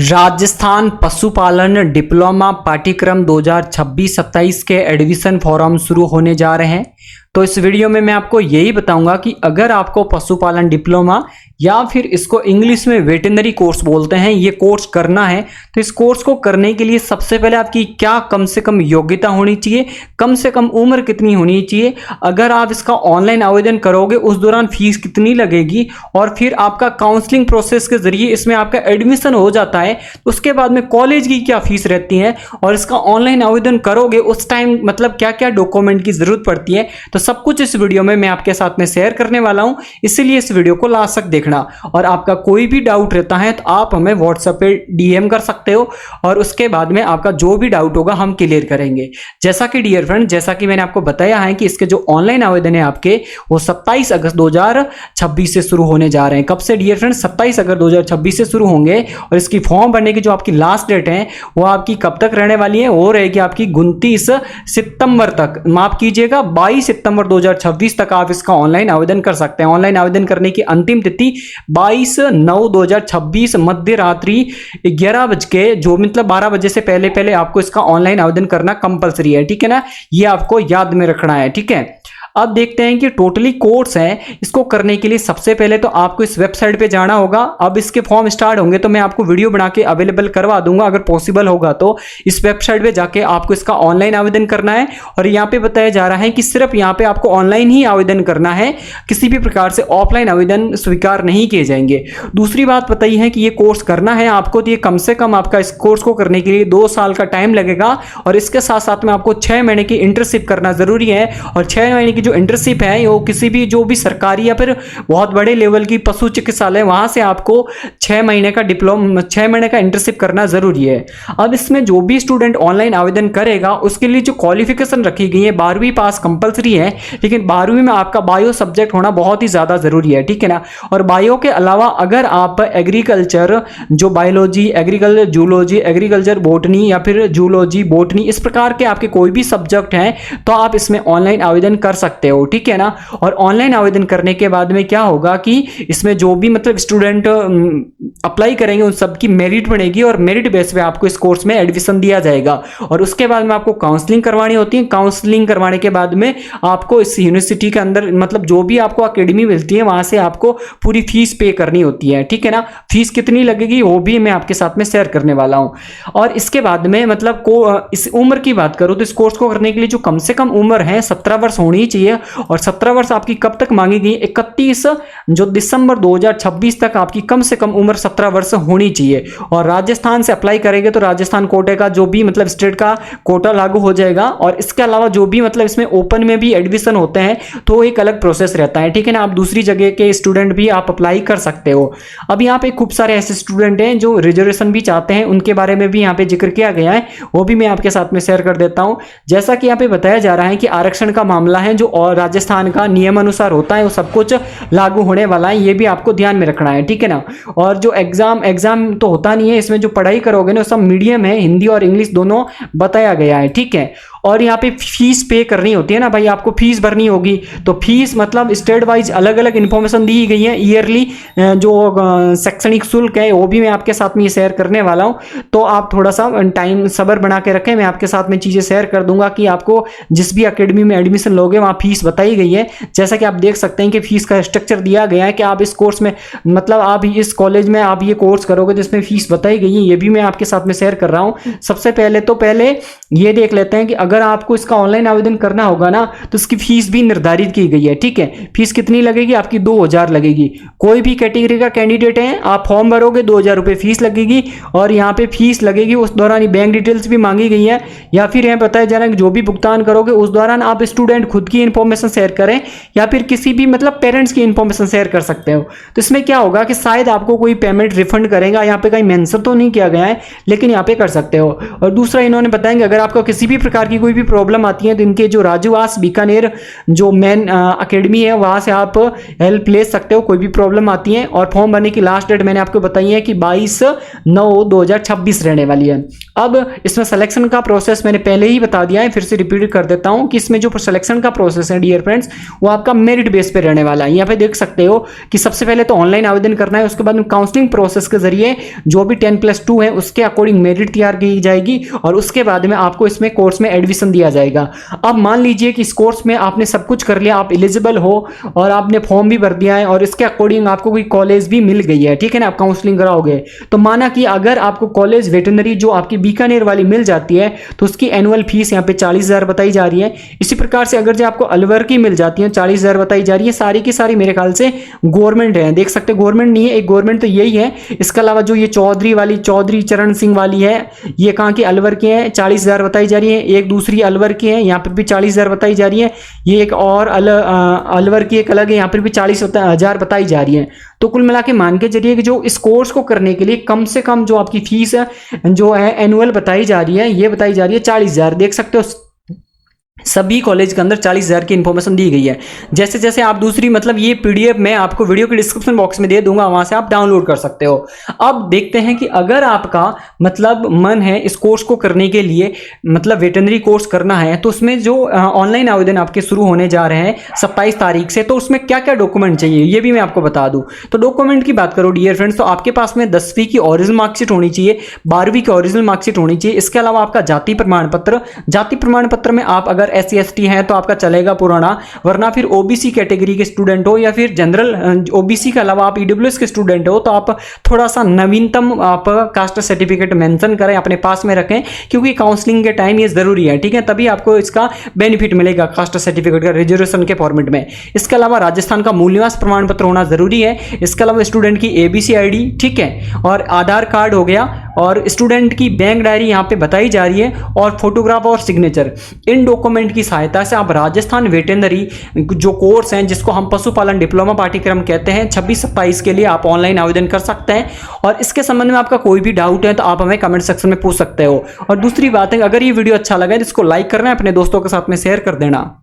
राजस्थान पशुपालन डिप्लोमा पाठ्यक्रम 2026-27 के एडमिशन फॉर्म शुरू होने जा रहे हैं। तो इस वीडियो में मैं आपको यही बताऊंगा कि अगर आपको पशुपालन डिप्लोमा या फिर इसको इंग्लिश में वेटरनरी कोर्स बोलते हैं, ये कोर्स करना है तो इस कोर्स को करने के लिए सबसे पहले आपकी क्या कम से कम योग्यता होनी चाहिए, कम से कम उम्र कितनी होनी चाहिए, अगर आप इसका ऑनलाइन आवेदन करोगे उस दौरान फीस कितनी लगेगी, और फिर आपका काउंसलिंग प्रोसेस के जरिए इसमें आपका एडमिशन हो जाता है तो उसके बाद में कॉलेज की क्या फीस रहती है, और इसका ऑनलाइन आवेदन करोगे उस टाइम मतलब क्या क्या डॉक्यूमेंट की जरूरत पड़ती है, तो सब कुछ इस वीडियो में मैं आपके साथ में शेयर करने वाला हूं। इसीलिए इस वीडियो को लास्ट तक देखना, और आपका कोई भी डाउट रहता है तो आप हमें व्हाट्सएप पे डीएम कर सकते हो और उसके बाद में आपका जो भी डाउट होगा हम क्लियर करेंगे। जैसा कि डियर फ्रेंड, जैसा कि मैंने आपको बताया है कि इसके जो ऑनलाइन आवेदन है आपके वो 27 अगस्त 2026 से शुरू होने जा रहे हैं। कब से डियर फ्रेंड? 27 अगस्त 2026 से शुरू होंगे, और इसकी फॉर्म भरने की जो आपकी लास्ट डेट है वो आपकी कब तक रहने वाली है? वो रहेगी आपकी 29 सितंबर तक, माफ कीजिएगा 22 सितंबर 2026 तक आप इसका ऑनलाइन आवेदन कर सकते हैं। ऑनलाइन आवेदन करने की अंतिम तिथि 22/9/2026 मध्य रात्रि 11 बज के, जो मतलब 12 बजे से पहले पहले आपको इसका ऑनलाइन आवेदन करना कंपलसरी है, ठीक है ना? ये आपको याद में रखना है, ठीक है। अब देखते हैं कि टोटली कोर्स है, इसको करने के लिए सबसे पहले तो आपको इस वेबसाइट पे जाना होगा। अब इसके फॉर्म स्टार्ट होंगे तो मैं आपको वीडियो बना के अवेलेबल करवा दूंगा, अगर पॉसिबल होगा तो इस वेबसाइट पे जाके आपको इसका ऑनलाइन आवेदन करना है। और यहाँ पे बताया जा रहा है कि सिर्फ यहाँ पे आपको ऑनलाइन ही आवेदन करना है, किसी भी प्रकार से ऑफलाइन आवेदन स्वीकार नहीं किए जाएंगे। दूसरी बात बताई है कि ये कोर्स करना है आपको, तो ये कम से कम आपका इस कोर्स को करने के लिए 2 साल का टाइम लगेगा, और इसके साथ साथ में आपको 6 महीने की इंटर्नशिप करना जरूरी है। और 6 महीने जो इंटर्नशिप है वो किसी भी जो भी सरकारी या फिर बहुत बड़े लेवल की पशु चिकित्सालय, वहां से आपको 6 महीने का डिप्लोमा 6 महीने का इंटर्नशिप करना जरूरी है। अब इसमें जो भी स्टूडेंट ऑनलाइन आवेदन करेगा उसके लिए जो क्वालिफिकेशन रखी गई है 12वीं पास कंपलसरी है, लेकिन 12वीं में आपका बायो सब्जेक्ट होना बहुत ही ज्यादा जरूरी है, ठीक है ना? और बायो के अलावा अगर आप एग्रीकल्चर, जो biology, agriculture zoology, agriculture botany या फिर जूलॉजी बॉटनी, इस प्रकार के आपके कोई भी सब्जेक्ट हैं तो आप इसमें ऑनलाइन आवेदन कर सकते हो, ठीक है ना? और ऑनलाइन आवेदन करने के बाद में क्या होगा कि इसमें जो भी मतलब स्टूडेंट अप्लाई करेंगे उन सबकी मेरिट बनेगी, और मेरिट बेस पे आपको इस कोर्स में एडमिशन दिया जाएगा। और उसके बाद में आपको काउंसलिंग करवानी होती है। काउंसलिंग करवाने के बाद में आपको इस यूनिवर्सिटी के अंदर मतलब जो भी आपको अकेडमी मिलती है वहां से आपको पूरी फीस पे करनी होती है, ठीक है ना? फीस कितनी लगेगी वो भी मैं आपके साथ में शेयर करने वाला हूं। और इसके बाद में मतलब इस उम्र की बात करूं तो इस कोर्स को करने के लिए जो कम से कम उम्र है 17 वर्ष होनी चाहिए। और 17 वर्ष आपकी कब तक मांगी गई? 31 जो दिसंबर 2026 तक आपकी कम से कम उम्र 17 वर्ष होनी चाहिए। और राजस्थान से अप्लाई करेंगे तो राजस्थान कोटे का जो भी मतलब स्टेट का कोटा लागू हो जाएगा। और इसके अलावा जो भी मतलब इसमें ओपन में भी एडमिशन होते हैं तो एक अलग प्रोसेस रहता है, ठीक है ना? आप दूसरी जगह के स्टूडेंट भी आप अप्लाई कर सकते हो। अब यहाँ पे खूब सारे ऐसे स्टूडेंट हैं जो रिजर्वेशन भी चाहते हैं, उनके बारे में भी यहाँ पे जिक्र किया गया है, वो भी मैं आपके साथ में शेयर कर देता हूँ। जैसा कि यहाँ पे बताया जा रहा है कि आरक्षण का मामला है जो और राजस्थान का नियम अनुसार होता है वो सब कुछ लागू होने वाला है, ये भी आपको ध्यान में रखना है, ठीक है ना? और जो एग्जाम तो होता नहीं है इसमें, जो पढ़ाई करोगे ना सब मीडियम है, हिंदी और इंग्लिश दोनों बताया गया है, ठीक है? और यहाँ पे फीस पे करनी होती है ना भाई, आपको फीस भरनी होगी। तो फीस मतलब स्टेट वाइज अलग अलग इंफॉर्मेशन दी गई है। ईयरली जो शैक्षणिक शुल्क है वो भी मैं आपके साथ में शेयर करने वाला हूँ, तो आप थोड़ा सा टाइम सब्र बना के रखें, मैं आपके साथ में चीजें शेयर कर दूंगा कि आपको जिस भी अकेडमी में एडमिशन लोगे वहाँ फीस बताई गई है। जैसा कि आप देख सकते हैं कि फीस का स्ट्रक्चर दिया गया है कि आप इस कोर्स में मतलब आप इस कॉलेज में आप ये कोर्स करोगे तो इसमें फीस बताई गई है, ये भी मैं आपके साथ में शेयर कर रहा हूँ। सबसे पहले ये देख लेते हैं कि अगर आपको इसका ऑनलाइन आवेदन करना होगा ना तो इसकी फीस भी निर्धारित की गई है, ठीक है? फीस कितनी लगेगी? आपकी 2000 लगेगी। कोई भी कैटेगरी का कैंडिडेट है आप फॉर्म भरोगे 2000 रुपये फीस लगेगी, और यहाँ पे फीस लगेगी उस दौरान बैंक डिटेल्स भी मांगी गई है, या फिर यहाँ बताया जा रहा है कि जो भी भुगतान करोगे उस दौरान आप स्टूडेंट खुद की इंफॉर्मेशन शेयर करें या फिर किसी भी मतलब पेरेंट्स की इंफॉर्मेशन शेयर कर सकते हो। तो इसमें क्या होगा कि शायद आपको कोई पेमेंट रिफंड करेगा, यहाँ पे कहीं मेंशन तो नहीं किया गया है लेकिन यहाँ पे कर सकते हो। और दूसरा इन्होंने बताएंगे अगर आपको किसी भी प्रकार की कोई भी प्रॉब्लम आती है तो इनके जो राजूवास बीकानेर जो मेन अकेडमी है वहां से आप हेल्प ले सकते हो, कोई भी प्रॉब्लम आती है। और फॉर्म भरने की लास्ट डेट मैंने आपको बताई है कि 22/9/2026 रहने वाली है। अब इसमें सिलेक्शन का प्रोसेस मैंने पहले ही बता दिया है, फिर से रिपीट कर देता हूं कि इसमें जो सिलेक्शन का प्रोसेस है डियर फ्रेंड्स, वो आपका मेरिट बेस पे रहने वाला है। यहाँ पे देख सकते हो कि सबसे पहले तो ऑनलाइन आवेदन करना है, उसके बाद में काउंसलिंग प्रोसेस के जरिए जो भी 10+2 है उसके अकॉर्डिंग मेरिट तैयार की जाएगी और उसके बाद में आपको इसमें कोर्स में एडमिशन दिया जाएगा। अब मान लीजिए कि इस कोर्स में आपने सब कुछ कर लिया, आप एलिजिबल हो और आपने फॉर्म भी भर दिया है और इसके अकॉर्डिंग आपको कोई कॉलेज भी मिल गई है, ठीक है ना, आप काउंसलिंग कराओगे। तो माना कि अगर आपको कॉलेज वेटरनरी जो आपकी बीकानेर वाली मिल जाती है तो उसकी एनुअल फीस यहाँ पे 40,000 बताई जा रही है। इसी प्रकार से अगर जो आपको अलवर की मिल जाती है 40,000 बताई जा रही है। सारी की सारी मेरे ख्याल से गवर्नमेंट है, देख सकते गवर्नमेंट नहीं है, एक गवर्नमेंट तो यही है। इसके अलावा जो ये चौधरी वाली, चौधरी चरण सिंह वाली है, ये कहाँ की, अलवर की है, 40,000 बताई जा रही है। एक दूसरी अलवर की है, यहाँ पर भी 40,000 बताई जा रही है। ये एक और अलवर की एक अलग है, यहाँ पर भी 40,000 बताई जा रही है। तो कुल मिला के मान के चलिए कि जो इस कोर्स को करने के लिए कम से कम जो आपकी फीस है जो है एनुअल बताई जा रही है, ये बताई जा रही है 40,000। देख सकते हो सभी कॉलेज के अंदर 40,000 की इंफॉर्मेशन दी गई है। जैसे जैसे आप दूसरी मतलब ये पीडीएफ मैं आपको वीडियो के डिस्क्रिप्शन बॉक्स में दे दूंगा, वहां से आप डाउनलोड कर सकते हो। अब देखते हैं कि अगर आपका मतलब मन है इस कोर्स को करने के लिए, मतलब वेटरनरी कोर्स करना है, तो उसमें जो ऑनलाइन आवेदन आपके शुरू होने जा रहे हैं 27 तारीख से, तो उसमें क्या क्या डॉक्यूमेंट चाहिए ये भी मैं आपको बता दूं। तो डॉक्यूमेंट की बात करो डियर फ्रेंड्स, तो आपके पास में 10वीं की ओरिजिनल मार्कशीट होनी चाहिए, 12वीं की ओरिजिनल मार्कशीट होनी चाहिए। इसके अलावा आपका जाति प्रमाण पत्र, जाति प्रमाण पत्र में आप अगर SC/ST हैं तो आपका चलेगा पुराना, वरना फिर ओबीसी कैटेगरी के स्टूडेंट हो या फिर जनरल ओबीसी के अलावा आप ईडब्ल्यूएस के स्टूडेंट हो तो आप थोड़ा सा नवीनतम आप कास्ट सर्टिफिकेट मेंशन करें, अपने पास में रखें, क्योंकि काउंसलिंग के टाइम ये जरूरी है, ठीक है, तभी आपको इसका बेनिफिट मिलेगा कास्ट सर्टिफिकेट का रिजर्वेशन के फॉर्मेट में। इसके अलावा राजस्थान का मूल निवास प्रमाण पत्र होना जरूरी है। इसके अलावा स्टूडेंट की ABC ID, ठीक है, और आधार कार्ड हो गया, और स्टूडेंट की बैंक डायरी यहाँ पे बताई जा रही है, और फोटोग्राफ और सिग्नेचर। इन डॉक्यूमेंट की सहायता से आप राजस्थान वेटरनरी जो कोर्स हैं जिसको हम पशुपालन डिप्लोमा पाठ्यक्रम कहते हैं 26-27 के लिए आप ऑनलाइन आवेदन कर सकते हैं। और इसके संबंध में आपका कोई भी डाउट है तो आप हमें कमेंट सेक्शन में पूछ सकते हो। और दूसरी बात है, अगर ये वीडियो अच्छा लगा है तो इसको लाइक करना है, अपने दोस्तों के साथ में शेयर कर देना।